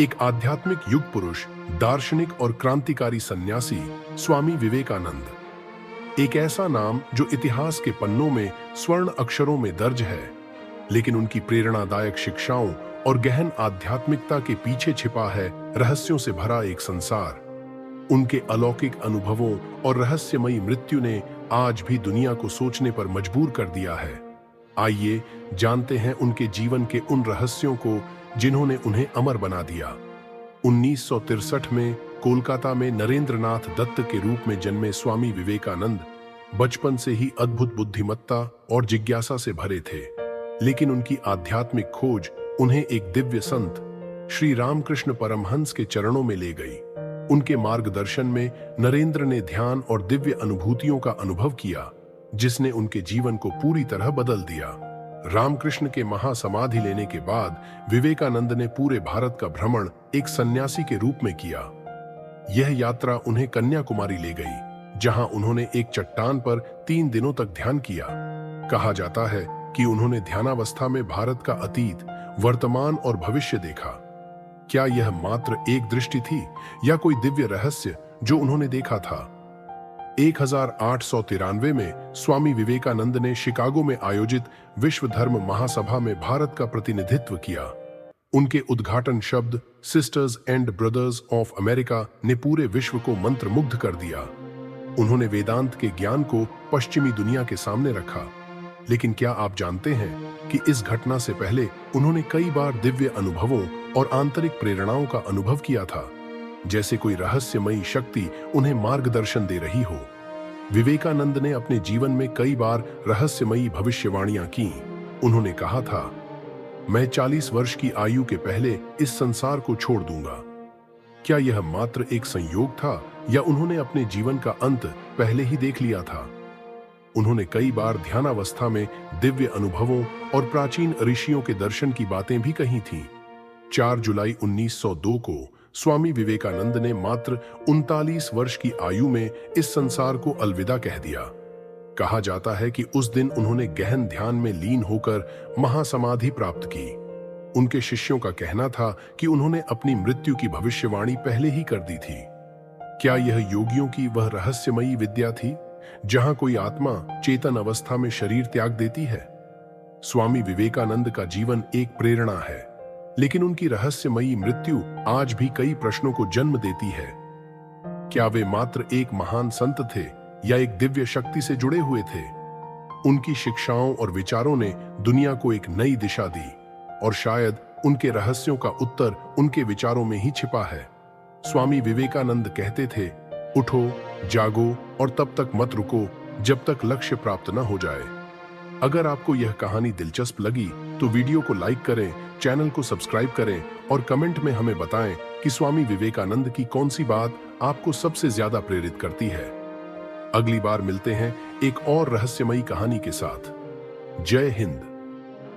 एक आध्यात्मिक युग पुरुष, दार्शनिक और क्रांतिकारी सन्यासी स्वामी विवेकानंद। एक ऐसा नाम जो इतिहास के पन्नों में स्वर्ण अक्षरों में दर्ज है, लेकिन उनकी प्रेरणादायक शिक्षाओं और गहन आध्यात्मिकता के पीछे छिपा है रहस्यों से भरा एक संसार। उनके अलौकिक अनुभवों और रहस्यमयी मृत्यु ने आज भी दुनिया को सोचने पर मजबूर कर दिया है। आइए जानते हैं उनके जीवन के उन रहस्यों को जिन्होंने उन्हें अमर बना दिया। 1963 में कोलकाता में नरेंद्रनाथ दत्त के रूप में जन्मे स्वामी विवेकानंद बचपन से ही अद्भुत बुद्धिमत्ता और जिज्ञासा से भरे थे, लेकिन उनकी आध्यात्मिक खोज उन्हें एक दिव्य संत श्री रामकृष्ण परमहंस के चरणों में ले गई। उनके मार्गदर्शन में नरेंद्र ने ध्यान और दिव्य अनुभूतियों का अनुभव किया, जिसने उनके जीवन को पूरी तरह बदल दिया। रामकृष्ण के महासमाधि लेने के बाद विवेकानंद ने पूरे भारत का भ्रमण एक सन्यासी के रूप में किया। यह यात्रा उन्हें कन्याकुमारी ले गई, जहां उन्होंने एक चट्टान पर 3 दिनों तक ध्यान किया। कहा जाता है कि उन्होंने ध्यानावस्था में भारत का अतीत, वर्तमान और भविष्य देखा। क्या यह मात्र एक दृष्टि थी या कोई दिव्य रहस्य जो उन्होंने देखा था? 1893 में स्वामी विवेकानंद ने शिकागो में आयोजित विश्व धर्म महासभा में भारत का प्रतिनिधित्व किया। उनके उद्घाटन शब्द sisters and brothers of America ने पूरे विश्व को मंत्रमुग्ध कर दिया। उन्होंने वेदांत के ज्ञान को पश्चिमी दुनिया के सामने रखा। लेकिन क्या आप जानते हैं कि इस घटना से पहले उन्होंने कई बार दिव्य अनुभवों और आंतरिक प्रेरणाओं का अनुभव किया था, जैसे कोई रहस्यमयी शक्ति उन्हें मार्गदर्शन दे रही हो। विवेकानंद ने अपने जीवन में कई बार रहस्यमयी भविष्यवाणियां की। उन्होंने कहा था, मैं 40 वर्ष की आयु के पहले इस संसार को छोड़ दूंगा। क्या यह मात्र एक संयोग था या उन्होंने अपने जीवन का अंत पहले ही देख लिया था? उन्होंने कई बार ध्यानावस्था में दिव्य अनुभवों और प्राचीन ऋषियों के दर्शन की बातें भी कही थीं। 4 जुलाई 1902 को स्वामी विवेकानंद ने मात्र 39 वर्ष की आयु में इस संसार को अलविदा कह दिया। कहा जाता है कि उस दिन उन्होंने गहन ध्यान में लीन होकर महासमाधि प्राप्त की। उनके शिष्यों का कहना था कि उन्होंने अपनी मृत्यु की भविष्यवाणी पहले ही कर दी थी। क्या यह योगियों की वह रहस्यमयी विद्या थी जहां कोई आत्मा चेतन अवस्था में शरीर त्याग देती है? स्वामी विवेकानंद का जीवन एक प्रेरणा है, लेकिन उनकी रहस्यमयी मृत्यु आज भी कई प्रश्नों को जन्म देती है। क्या वे मात्र एक महान संत थे या एक दिव्य शक्ति से जुड़े हुए थे? उनकी शिक्षाओं और विचारों ने दुनिया को एक नई दिशा दी, और शायद उनके रहस्यों का उत्तर उनके विचारों में ही छिपा है। स्वामी विवेकानंद कहते थे, उठो, जागो और तब तक मत रुको जब तक लक्ष्य प्राप्त न हो जाए। अगर आपको यह कहानी दिलचस्प लगी तो वीडियो को लाइक करें, चैनल को सब्सक्राइब करें और कमेंट में हमें बताएं कि स्वामी विवेकानंद की कौन सी बात आपको सबसे ज्यादा प्रेरित करती है। अगली बार मिलते हैं एक और रहस्यमयी कहानी के साथ। जय हिंद।